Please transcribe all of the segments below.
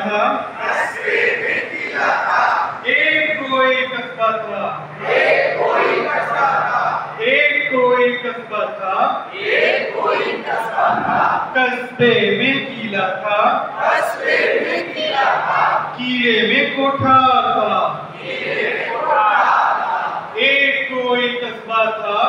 था, एक कोई कस्बा था, कस्बे में किला था, किले में कोठार था। एक कोई कस्बा था,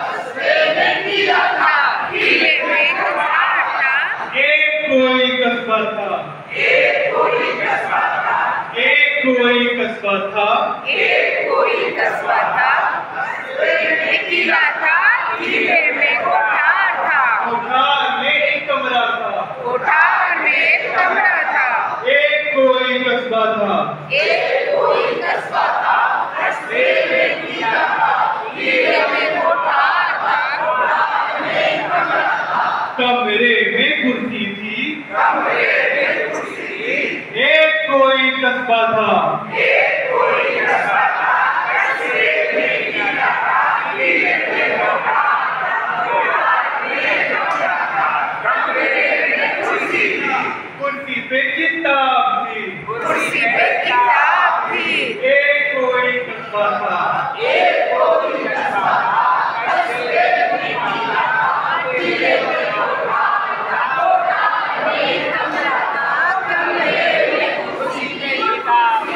कस्बे में किला था, किले में कोठार था। एक कोई कस्बा था, एक कोई कस्बा था, एक कोई कस्बा था, एक कोई कस्बा था। कस्बे में किला था, किले में कोठार था। कोठार में एक कमरा था, कोठार में एक कमरा था। एक कोई कस्बा था, एक कोई कस्बा था, कस्बे में किला था, किले में कोठार था। कोठार में एक कमरा था, कमरे में कुर्सी थी, कमरे में कुर्सी थी। एक कोई कस्बा था, एक कोई कस्बा था, कस्बे में किला था, किले में कोठार था। कोठार में एक कमरा था, कमरे में कुर्सी थी। कुर्सी पे किताब थी, कुर्सी पे किताब थी। एक कोई कस्बा था, एक कोई कस्बा था, कस्बे में किला था, किले में कोठार था। कोठार में एक कमरा था, कमरे में कुर्सी पे किताब थी।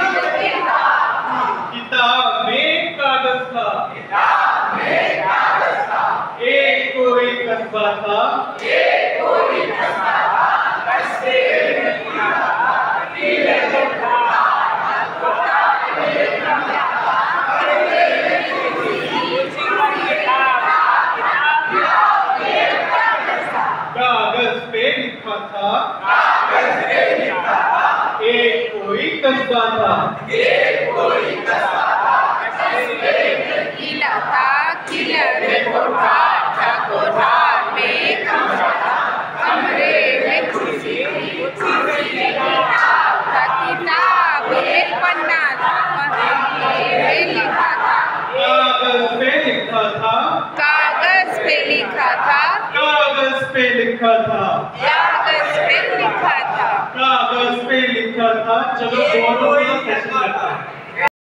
किताब में कागज था, किताब में कागज था। एक कोई कस्बा था, एक कोई कस्बा था, कस्बे में किला था, किले में कोठार था। कोठार में एक कमरा था, कमरे में कुर्सी थी। किताब में एक कागज था, कागज पे लिखा था, कागज पे लिखा था। एक कोई कस्बा था, एक कोई कस्बा था, कस्बे में किला था, किले में कोठार था। कोठार में एक कमरा था, कमरे में कुर्सी थी। कुर्सी पे किताब था, किताब एक पन्ना था, पन्ने में लिखा था। कागज पे लिखा था, कागज पे लिखा था, कागज पे लिखा था, कागज पे लिखा था। कागज पे लिखा था। चलो दोनों